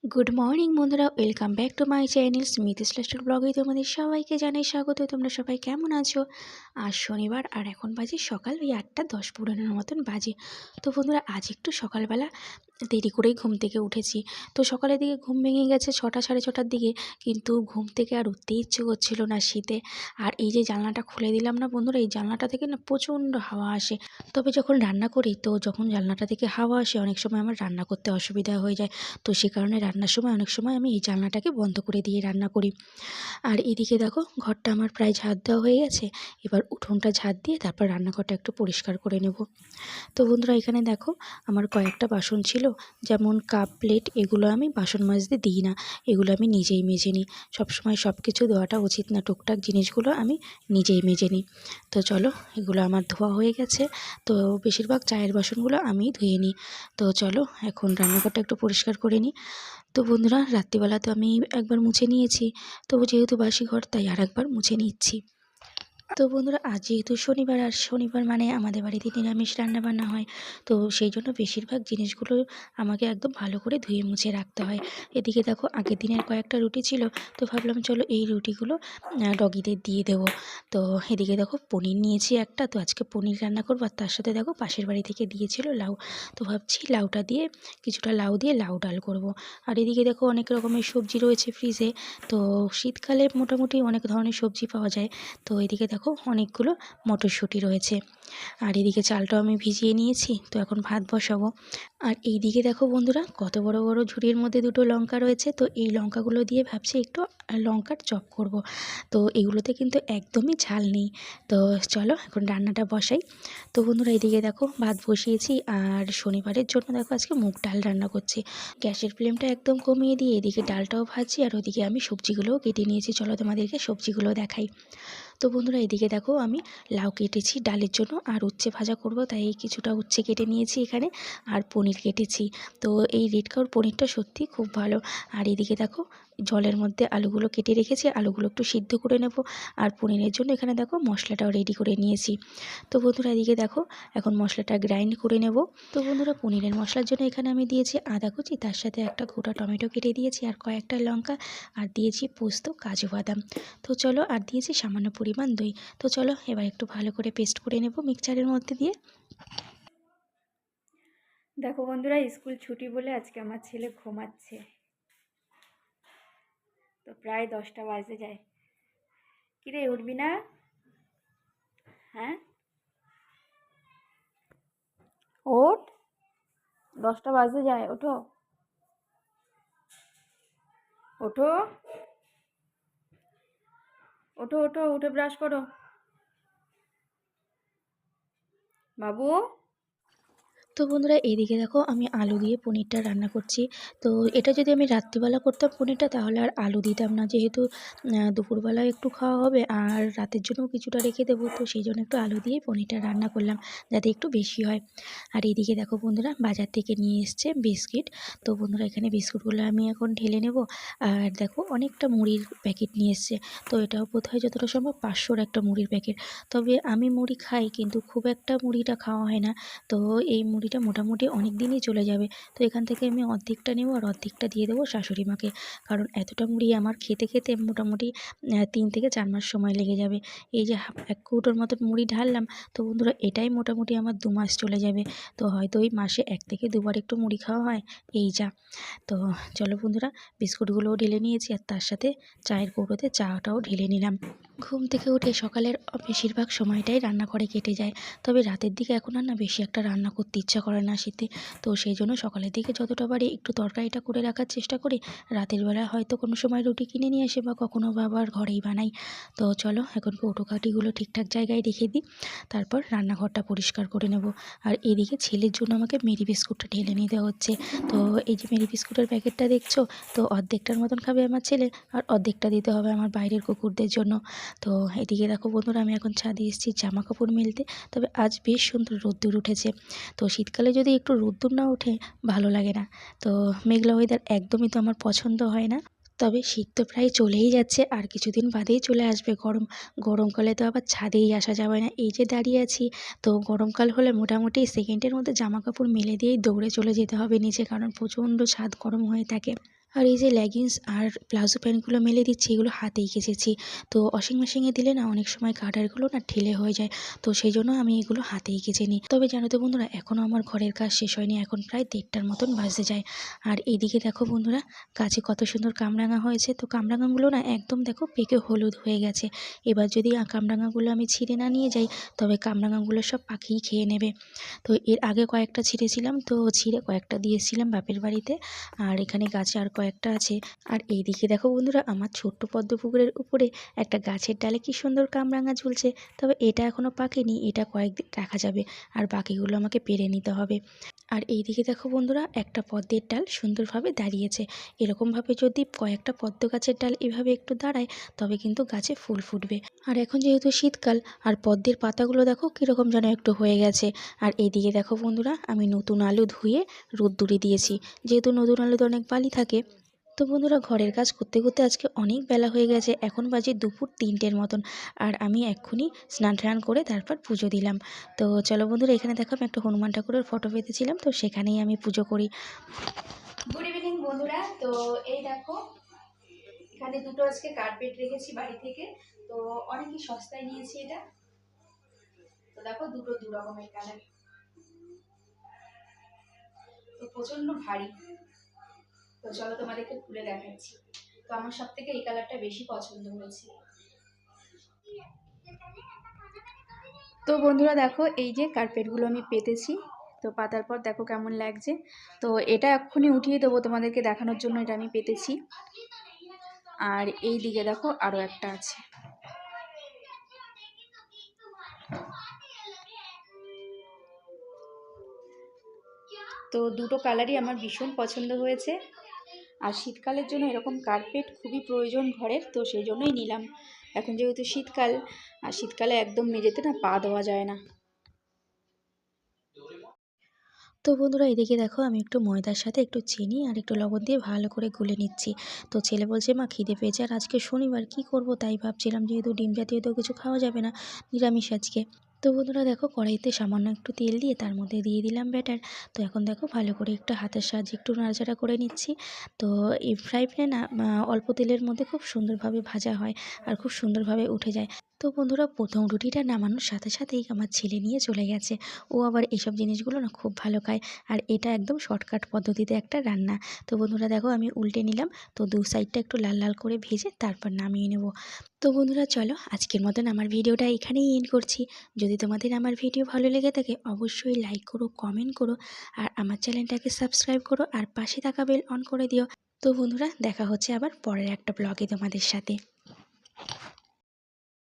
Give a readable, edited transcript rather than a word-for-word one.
Good morning বন্ধুরা, welcome back to my channel স্মিথ স্লাস্টার ব্লগে তোমাদের সবাইকে জানাই স্বাগত। তোমরা সবাই কেমন আছো? আজ শনিবার আর এখন বাজে সকাল ওই 8:10 মতন বাজে। তো বন্ধুরা, আজ একটু সকালবেলা দেরি করেই ঘুম থেকে উঠেছি। তো সকালের দিকে ঘুম ভেঙে গেছে 6টা সাড়ে 6টার দিকে, কিন্তু ঘুম থেকে আর উঠতে ইচ্ছে করছিল না শীতে। আর এই যে জানলাটা খুলে দিলাম না বন্ধুরা, এই জানলাটা থেকে না প্রচণ্ড হাওয়া আসে। তবে যখন রান্না করি, তো যখন জানলাটা থেকে হাওয়া আসে অনেক সময় আমার রান্না করতে অসুবিধা হয়ে যায়। তো সে কারণে রান্নার সময় অনেক সময় আমি এই জানলাটাকে বন্ধ করে দিয়ে রান্না করি। আর এদিকে দেখো, ঘরটা আমার প্রায় ঝাড় দেওয়া হয়ে গেছে। এবার উঠোনটা ঝাড় দিয়ে তারপর রান্নাঘরটা একটু পরিষ্কার করে নেব। তো বন্ধুরা, এখানে দেখো আমার কয়েকটা বাসন ছিল, যেমন কাপ প্লেট, এগুলো আমি বাসন মাজতে দিই না, এগুলো আমি নিজেই মেজে নিই। সবসময় সব কিছু দেওয়াটা উচিত না, টুকটাক জিনিসগুলো আমি নিজেই মেজে নিই। তো চলো, এগুলো আমার ধোয়া হয়ে গেছে। তো বেশিরভাগ চায়ের বাসনগুলো আমিই ধুয়ে নিই। তো চলো এখন রান্নাঘরটা একটু পরিষ্কার করে নিই। তো বন্ধুরা, রাত্রিবেলা তো আমি একবার মুছে নিয়েছি, তবু যেহেতু বাসি ঘর তাই আর একবার মুছে নিচ্ছি। তো বন্ধুরা, আজ যেহেতু শনিবার, আর শনিবার মানে আমাদের বাড়িতে নিরামিষ রান্নাবান্না হয়। তো সেই জন্য বেশিরভাগ জিনিসগুলো আমাকে একদম ভালো করে ধুয়ে মুছে রাখতে হয়। এদিকে দেখো, আগের দিনের কয়েকটা রুটি ছিল, তো ভাবলাম চলো এই রুটিগুলো ডগিদের দিয়ে দেবো। তো এদিকে দেখো পনির নিয়েছি একটা, তো আজকে পনির রান্না করবো। আর তার সাথে দেখো পাশের বাড়ি থেকে দিয়েছিল লাউ, তো ভাবছি লাউটা দিয়ে কিছুটা লাউ দিয়ে লাউ ডাল করব। আর এদিকে দেখো অনেক রকমের সবজি রয়েছে ফ্রিজে। তো শীতকালে মোটামুটি অনেক ধরনের সবজি পাওয়া যায়। তো এদিকে দেখো অনেকগুলো মটরশুঁটি রয়েছে। আর এদিকে চালটাও আমি ভিজিয়ে নিয়েছি, তো এখন ভাত বসাবো। আর এইদিকে দেখো বন্ধুরা, কত বড় বড় ঝুড়ির মধ্যে দুটো লঙ্কা রয়েছে। তো এই লঙ্কাগুলো দিয়ে ভাবছি একটু লঙ্কার চপ করব। তো এগুলোতে কিন্তু একদমই ঝাল নেই। তো চলো এখন রান্নাটা বসাই। তো বন্ধুরা, এদিকে দেখো ভাত বসিয়েছি, আর শনিবারের জন্য দেখো আজকে মুগ ডাল রান্না করছি। গ্যাসের ফ্লেমটা একদম কমিয়ে দিয়ে এদিকে ডালটাও ভাজছি, আর ওদিকে আমি সবজিগুলোও কেটে নিয়েছি। চলো তোমাদেরকে সবজিগুলো দেখাই। তো বন্ধুরা, এদিকে দেখো আমি লাউ কেটেছি ডালের জন্য, আর উচ্ছে ভাজা করব, তাই কিছুটা উচ্ছে কেটে নিয়েছি এখানে। আর পনির কেটেছি। তো এই রেড কাউর পনিরটা সত্যি খুব ভালো। আর এদিকে দেখো জলের মধ্যে আলুগুলো কেটে রেখেছি, আলুগুলো একটু সিদ্ধ করে নেব। আর পনিরের জন্য এখানে দেখো মশলাটাও রেডি করে নিয়েছি। তো বন্ধুরা, এদিকে দেখো এখন মশলাটা গ্রাইন্ড করে নেব। তো বন্ধুরা, পনিরের মশলার জন্য এখানে আমি দিয়েছি আদা কুচি, তার সাথে একটা গোটা টমেটো কেটে দিয়েছি, আর কয়েকটা লঙ্কা, আর দিয়েছি পোস্ত, কাজু বাদাম। তো চলো, আর দিয়েছি সামান্য পরিমাণ দই। তো চলো এবার একটু ভালো করে পেস্ট করে নেব মিক্সচারের মধ্যে দিয়ে। দেখো বন্ধুরা, স্কুল ছুটি বলে আজকে আমার ছেলে ঘুমাচ্ছে। তো প্রায় 10টা বাজে যায়। কিরে, উঠবি না? হ্যাঁ, ওঠ, 10টা বাজে যায়, ওঠো ওঠো ওঠো ওঠো, উঠে ব্রাশ করো বাবু। তো বন্ধুরা, এদিকে দেখো আমি আলু দিয়ে পনিরটা রান্না করছি। তো এটা যদি আমি রাত্রিবেলা করতাম পনিরটা, তাহলে আর আলু দিতাম না, যেহেতু দুপুরবেলায় একটু খাওয়া হবে আর রাতের জন্যও কিছুটা রেখে দেবো। তো সেই জন্য একটু আলু দিয়ে পনিরটা রান্না করলাম, যাতে একটু বেশি হয়। আর এদিকে দেখো বন্ধুরা, বাজার থেকে নিয়ে এসছে বিস্কিট। তো বন্ধুরা, এখানে বিস্কুটগুলো আমি এখন ঢেলে নেব। আর দেখো অনেকটা মুড়ির প্যাকেট নিয়ে এসছে। তো এটাও বোধহয় যতটা সম্ভব 500-র একটা মুড়ির প্যাকেট। তবে আমি মুড়ি খাই, কিন্তু খুব একটা মুড়িটা খাওয়া হয় না। তো এই মুড়িটা মোটামুটি অনেক দিনই চলে যাবে। তো এখান থেকে আমি অর্ধেকটা নেব, আর অর্ধেকটা দিয়ে দেবো শাশুড়ি মাকে। কারণ এতটা মুড়ি আমার খেতে খেতে মোটামুটি 3 থেকে 4 মাস সময় লেগে যাবে। এই যে এক কৌটোর মতন মুড়ি ঢাললাম, তো বন্ধুরা এটাই মোটামুটি আমার 2 মাস চলে যাবে। তো হয়তো ওই মাসে 1 থেকে 2 বার একটু মুড়ি খাওয়া হয়, এই যা। তো চলো বন্ধুরা, বিস্কুটগুলোও ঢেলে নিয়েছি, আর তার সাথে চায়ের কৌটোতে চাটাও ঢেলে নিলাম। ঘুম থেকে উঠে সকালের বেশিরভাগ সময়টাই রান্নাঘরে কেটে যায়। তবে রাতের দিকে এখন আর না বেশি একটা রান্না করতে ইচ্ছা করে না শীতে। তো সেই জন্য সকালের দিকে যতটা পারি একটু তরকারিটা করে রাখার চেষ্টা করি। রাতের বেলা হয়তো কোনো সময় রুটি কিনে নিয়ে আসি, বা কখনো বা আবার ঘরেই বানাই। তো চলো এখন কৌটোকাঠিগুলো ঠিকঠাক জায়গায় রেখে দিই, তারপর রান্নাঘরটা পরিষ্কার করে নেব। আর এদিকে ছেলের জন্য আমাকে মেরি বিস্কুটটা ঢেলে নিতে হচ্ছে। তো এই যে মেরি বিস্কুটের প্যাকেটটা দেখছো, তো অর্ধেকটার মতন খাবে আমার ছেলে, আর অর্ধেকটা দিতে হবে আমার বাইরের কুকুরদের জন্য। তো এদিকে দেখো বন্ধুরা, আমি এখন ছাদে এসেছি জামা কাপড় মেলতে। তবে আজ বেশ সুন্দর রোদ্দুর উঠেছে। তো শীতকালে যদি একটু রোদ্দুর না ওঠে ভালো লাগে না। তো মেঘলা ওয়েদার একদমই তো আমার পছন্দ হয় না। তবে শীত তো প্রায় চলেই যাচ্ছে, আর কিছুদিন বাদেই চলে আসবে গরম। গরমকালে তো আবার ছাদেই আসা যাবে না, এই যে দাঁড়িয়ে আছি। তো গরমকাল হলে মোটামুটি সেকেন্ডের মধ্যে জামা কাপড় মেলে দিয়েই দৌড়ে চলে যেতে হবে নিচে, কারণ প্রচণ্ড ছাদ গরম হয়ে থাকে। আর এই যে লেগিংস আর প্লাজো প্যান্টগুলো মেলে দিচ্ছি, এগুলো হাতেই কেচেছি। তো ওয়াশিং মেশিনে দিলে না অনেক সময় গার্ডারগুলো না ঢিলে হয়ে যায়, তো সেই জন্য আমি এগুলো হাতেই কেচে নিই। তবে জানো তো বন্ধুরা, এখনও আমার ঘরের কাজ শেষ হয়নি, এখন প্রায় 1:30টার মতন বাজতে যায়। আর এইদিকে দেখো বন্ধুরা, গাছে কত সুন্দর কামরাঙা হয়েছে। তো কামরাঙাগুলো না একদম দেখো পেকে হলুদ হয়ে গেছে। এবার যদি কামরাঙাগুলো আমি ছিঁড়ে না নিয়ে যাই, তবে কামরাঙাগুলো সব পাখিই খেয়ে নেবে। তো এর আগে কয়েকটা ছিঁড়েছিলাম, তো ছিঁড়ে কয়েকটা দিয়েছিলাম বাপের বাড়িতে, আর এখানে গাছে আর কয়েকটা আছে। আর এইদিকে দেখো বন্ধুরা, আমার ছোট্ট পদ্ম পুকুরের উপরে একটা গাছের ডালে কি সুন্দর কামরাঙা ঝুলছে। তবে এটা এখনও পাকেনি, এটা কয়েকদিন রাখা যাবে, আর বাকিগুলো আমাকে পেরে নিতে হবে। আর এইদিকে দেখো বন্ধুরা, একটা পদ্মের ডাল সুন্দরভাবে দাঁড়িয়েছে। এরকমভাবে যদি কয়েকটা পদ্ম গাছের ডাল এভাবে একটু দাঁড়ায়, তবে কিন্তু গাছে ফুল ফুটবে। আর এখন যেহেতু শীতকাল, আর পদ্মের পাতাগুলো দেখো কীরকম যেন একটু হয়ে গেছে। আর এইদিকে দেখো বন্ধুরা, আমি নতুন আলু ধুয়ে রোদ্দুরে দিয়েছি, যেহেতু নতুন আলুতে অনেক বালি থাকে। তো বন্ধুরা, ঘরের কাজ করতে করতে আজকে অনেক বেলা হয়ে গেছে, এখন বাজে দুপুর 3টের মতন। আর আমি এক্ষুনি স্নান টান করে তারপর পুজো দিলাম। তো চলো বন্ধুরা, এখানে দেখো আমি একটা হনুমান ঠাকুরের ফটো পেতেছিলাম, তো সেখানেই আমি পুজো করি। গুড ইভিনিং বন্ধুরা। তো এই দেখো, এখানে দুটো আজকে কার্পেট রেখেছি বাড়ি থেকে, তো অনেকই সস্তায় নিয়েছি এটা। তো দেখো, দুটো দু রকমের কালার, তো প্রচন্ড ভারী। তো চলো তোমাদেরকে খুলে দেখাচ্ছি। তো আমার সব থেকে এই কালারটা বেশি পছন্দ হয়েছে। তো বন্ধুরা দেখো, এই যে কার্পেটগুলো আমি পেতেছি, তো পাতার পর দেখো কেমন লাগছে। তো এটা এক্ষুনি উঠিয়ে দেবো তোমাদেরকে দেখানোর জন্য, এটা আমি পেতেছি। আর এই দিকে দেখো আরও একটা আছে। তো দুটো কালারই আমার ভীষণ পছন্দ হয়েছে। আর শীতকালের জন্য এরকম কার্পেট খুবই প্রয়োজন ঘরের, তো সেই জন্যই নিলাম। এখন যেহেতু শীতকাল, আর শীতকালে একদম মেঝেতে না পা দেওয়া যায় না। তো বন্ধুরা, এদিকে দেখো আমি একটু ময়দার সাথে একটু চিনি আর একটু লবণ দিয়ে ভালো করে গুলে নিচ্ছি। তো ছেলে বলছে, মা খিদে পেয়েছে, আর আজকে শনিবার কী করব, তাই ভাবছিলাম যেহেতু ডিম জাতীয় তো কিছু খাওয়া যাবে না, নিরামিষ আজকে। তো বন্ধুরা দেখো, কড়াইতে সামান্য একটু তেল দিয়ে তার মধ্যে দিয়ে দিলাম ব্যাটার। তো এখন দেখো ভালো করে একটু হাতের সাহায্যে একটু নাড়াচাড়া করে নিচ্ছি। তো এই ফ্রাই প্যানে না অল্প তেলের মধ্যে খুব সুন্দরভাবে ভাজা হয়, আর খুব সুন্দরভাবে উঠে যায়। তো বন্ধুরা, প্রথম রুটিটা নামানোর সাথে সাথেই আমার ছেলে নিয়ে চলে গেছে। ও আবার এসব জিনিসগুলো না খুব ভালো খায়, আর এটা একদম শর্টকাট পদ্ধতিতে একটা রান্না। তো বন্ধুরা দেখো, আমি উল্টে নিলাম। তো দু সাইডটা একটু লাল লাল করে ভেজে তারপর নামিয়ে নেব। তো বন্ধুরা চলো, আজকের মতন আমার ভিডিওটা এখানেই এন্ড করছি। যদি তোমাদের আমার ভিডিও ভালো লেগে থাকে, অবশ্যই লাইক করো, কমেন্ট করো, আর আমার চ্যানেলটাকে সাবস্ক্রাইব করো, আর পাশে থাকা বেল অন করে দিও। তো বন্ধুরা, দেখা হচ্ছে আবার পরের একটা ব্লগে তোমাদের সাথে।